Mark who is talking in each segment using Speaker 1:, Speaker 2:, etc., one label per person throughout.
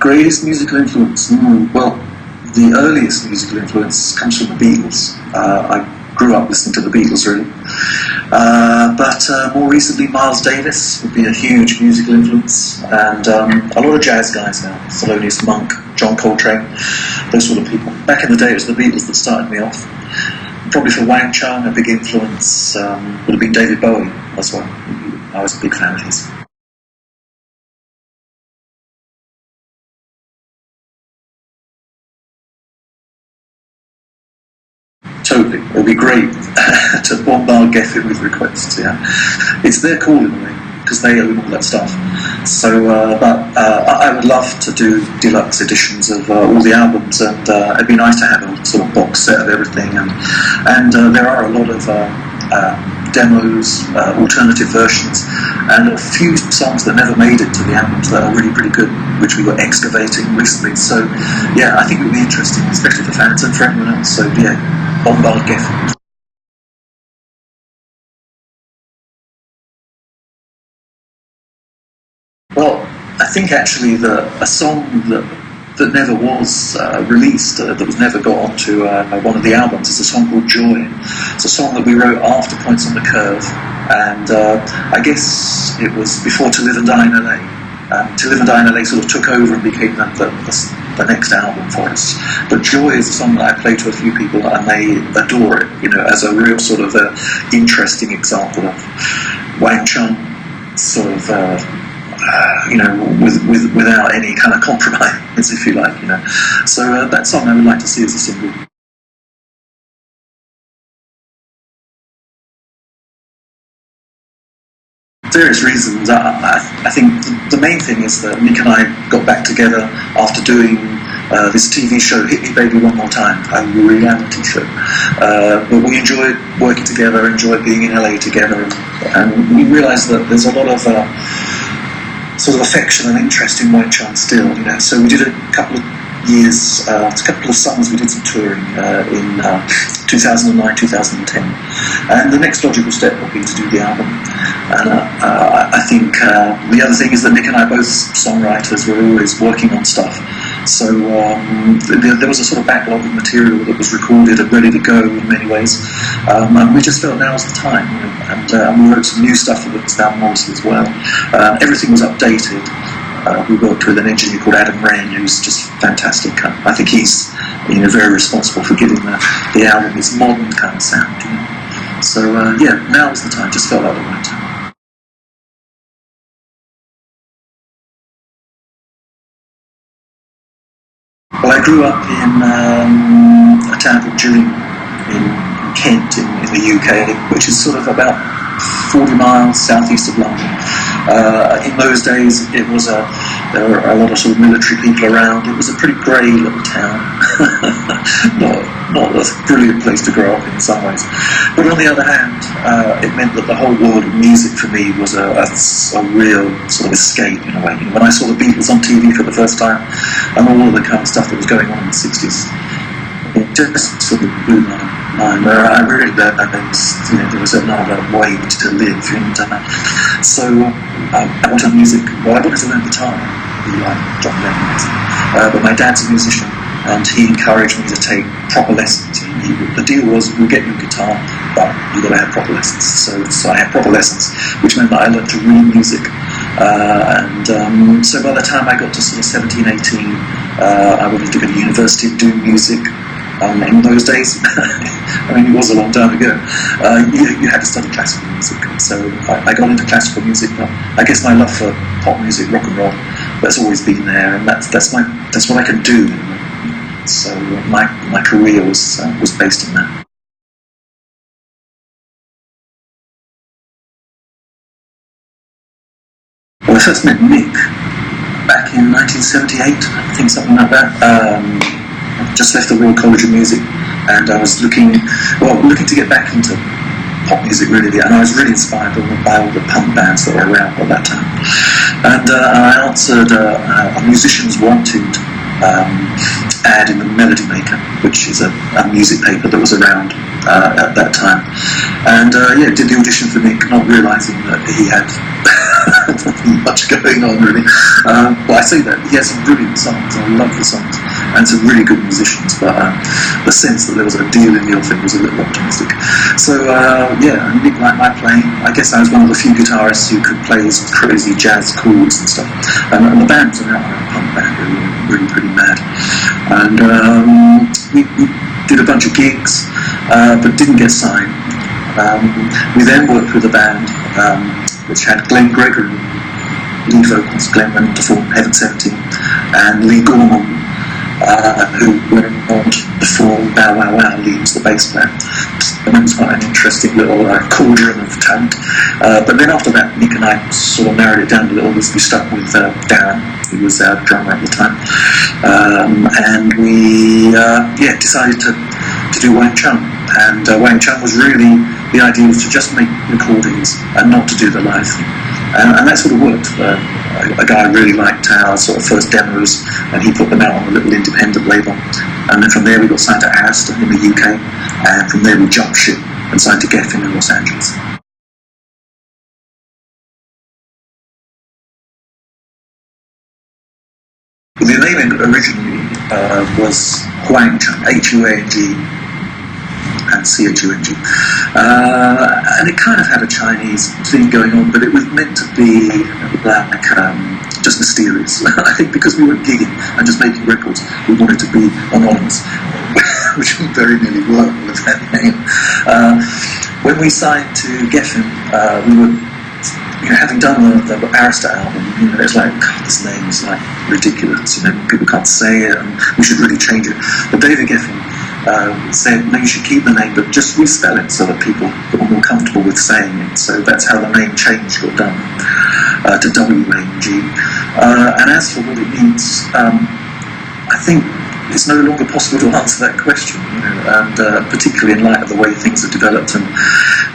Speaker 1: Greatest musical influence? Well, the earliest musical influence comes from the Beatles. I grew up listening to the Beatles, really. But more recently, Miles Davis would be a huge musical influence, and a lot of jazz guys now, Thelonious Monk, John Coltrane, those sort of people. Back in the day, it was the Beatles that started me off. Probably for Wang Chung, a big influence would have been David Bowie as well. I was a big fan of his. Totally, it would be great to bombard Geffen with requests. Yeah, it's their call in a way because they own all that stuff. So, I would love to do deluxe editions of all the albums, and it'd be nice to have a sort of box set of everything. And there are a lot of demos, alternative versions, and a few songs that never made it to the albums that are really pretty good, which we were excavating recently. So, yeah, I think it would be interesting, especially for fans and for everyone else. So, yeah. Bombard Geffen. Well, I think actually a song that never was released, that was never got onto one of the albums, is a song called Joy. It's a song that we wrote after Points on the Curve, and I guess it was before To Live and Die in LA. To Live and Die in LA sort of took over and became the next album for us. But Joy is a song that I play to a few people and they adore it, as a real sort of interesting example of Wang Chung sort of, without any kind of compromise, if you like, So that song I would like to see as a single. Various reasons. I think the main thing is that Nick and I got back together after doing this TV show, Hit Me Baby One More Time, a reality show. But we enjoyed working together, enjoyed being in LA together, and we realised that there's a lot of sort of affection and interest in Wang Chung still, So we did a couple of years, a couple of summers we did some touring in 2009, 2010, and the next logical step would be to do the album. And I think the other thing is that Nick and I are both songwriters. We're always working on stuff, so there was a sort of backlog of material that was recorded and ready to go in many ways, and we just felt now was the time, and we wrote some new stuff for this album obviously as well. Everything was updated. We worked with an engineer called Adam Wren, who's just fantastic. I think he's very responsible for giving the album its modern kind of sound. So yeah, now is the time. Just felt like the right time. Well, I grew up in a town called Gillingham in Kent in the UK, which is sort of about 40 miles southeast of London. In those days, there were a lot of sort of military people around. It was a pretty grey little town, not a brilliant place to grow up in some ways. But on the other hand, it meant that the whole world of music for me was a real sort of escape in a way. When I saw the Beatles on TV for the first time, and all of the kind of stuff that was going on in the 60s, it just sort of blew my mind. I really learned that there was another way to live, and so I wanted music. Well, I wanted to learn guitar, like John Lennon. But my dad's a musician, and he encouraged me to take proper lessons. The deal was, we'll get you a guitar, but you've got to have proper lessons. So I had proper lessons, which meant that I learned to read music. So by the time I got to sort of 17, 18, I wanted to go to university and do music. In those days, I mean, it was a long time ago, you had to study classical music. So I got into classical music. I guess my love for pop music, rock and roll, that's always been there, and that's what I can do. So my career was based on that. Well, I first met Nick back in 1978, I think, something like that. Just left the Royal College of Music, and I was looking to get back into pop music really, and I was really inspired by all the punk bands that were around at that time. And I answered a Musicians Wanted ad in the Melody Maker, which is a music paper that was around at that time. And did the audition for Nick, not realising that he had much going on really. But I say that he has some brilliant songs. I love the songs and some really good musicians. But the sense that there was a deal in the offing was a little optimistic. So yeah, Nick liked my playing. I guess I was one of the few guitarists who could play these crazy jazz chords and stuff. And the band was an outright punk band, really pretty mad. And we did a bunch of gigs, but didn't get signed. We then worked with a band which had Glenn Gregory, lead vocals. Glenn went to form Heaven 17, and Lee Gorman, who went on to form Bow Wow Wow. Lee was the bass player. And it was quite an interesting little cauldron of talent. But then after that, Nick and I sort of narrowed it down a little. We stuck with Darren, who was our drummer at the time, and we decided to do Wang Chung. And Wang Chung was really, the idea was to just make recordings and not to do the live thing. And that sort of worked. A guy really liked our sort of first demos, and he put them out on a little independent label. And then from there we got signed to Asked in the UK, and from there we jumped ship and signed to Geffen in Los Angeles. The name originally was Wang Chung, Huang and Chung, and it kind of had a Chinese thing going on, but it was meant to be like just mysterious. I think because we were gigging and just making records, we wanted to be anonymous, which we very nearly were with that name. When we signed to Geffen, we were, having done the Arista album, it's like, God, this name is like ridiculous. People can't say it, and we should really change it. But David Geffen said, no, you should keep the name, but just respell it so that people are more comfortable with saying it. So that's how the name change got done to W-A-N-G. And as for what it means, I think it's no longer possible to answer that question, and particularly in light of the way things have developed. And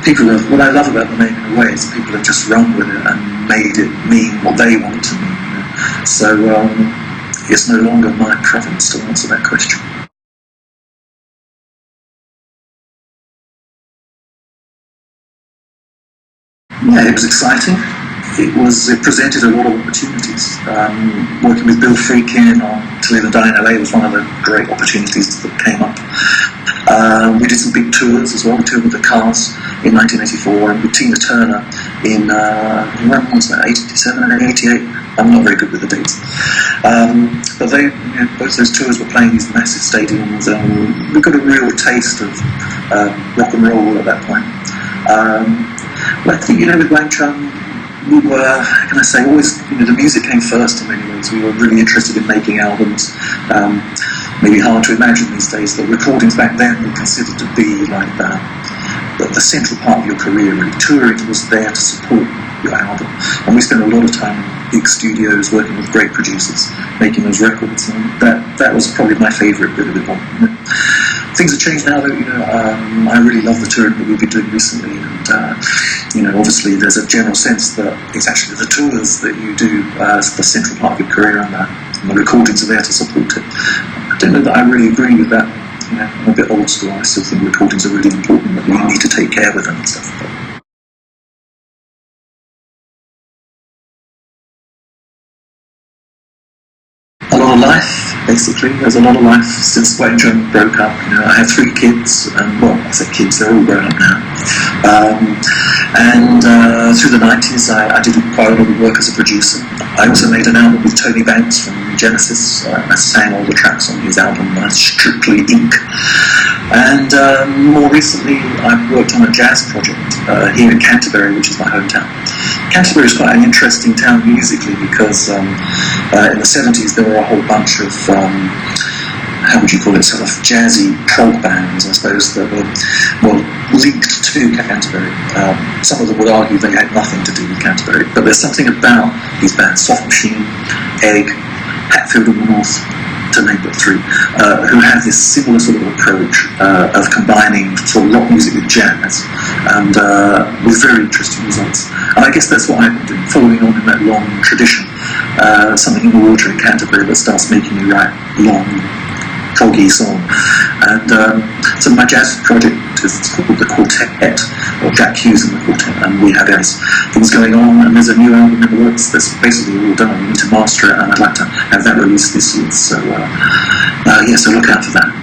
Speaker 1: people have, what I love about the name in a way is people have just run with it and made it mean what they want it to mean. So it's no longer my province to answer that question. Yeah, it was exciting. It presented a lot of opportunities. Working with Bill Friedkin on To Live and Die in LA was one of the great opportunities that came up. We did some big tours as well. We toured with the Cars in 1984 and with Tina Turner in, when was that, 87 and 88? I'm not very good with the dates. But they, both those tours were playing these massive stadiums, and we got a real taste of rock and roll at that point. But I think, with Wang Chung, we were, how can I say, always, the music came first in many ways. We were really interested in making albums. Maybe hard to imagine these days, but recordings back then were considered to be like the central part of your career, really. Touring was there to support your album. And we spent a lot of time in big studios working with great producers, making those records. And that was probably my favourite bit of it all. Things have changed now, though. I really love the touring that we've been doing recently, and obviously there's a general sense that it's actually the tours that you do as the central part of your career, and the recordings are there to support it. I don't know that I really agree with that. I'm a bit old school. I still think recordings are really important, that you need to take care with them and stuff. A lot of life, basically. There's a lot of life since Wang Chung broke up. I have 3 kids, and well, I say kids, they're all grown up now. And through the 90s, I did quite a lot of work as a producer. I also made an album with Tony Banks from Genesis. I sang all the tracks on his album, Strictly Inc. And more recently, I've worked on a jazz project here in Canterbury, which is my hometown. Canterbury is quite an interesting town musically because in the 70s there were a whole bunch of, how would you call it, sort of jazzy prog bands, I suppose, that were, linked to Canterbury. Some of them would argue they had nothing to do with Canterbury, but there's something about these bands, Soft Machine, Egg, Hatfield and the North, to name but 3, who have this similar sort of approach of combining sort of rock music with jazz, and with very interesting results. And I guess that's what I've been doing, following on in that long tradition. Something in the water in Canterbury that starts making me write long, proggy song. And so my jazz project is called The Quartet, or Jack Hues and the Quartet, and we have as things going on, and there's a new album in the works that's basically all done. We need to master it, and I'd like to have that released this year. So so look out for that.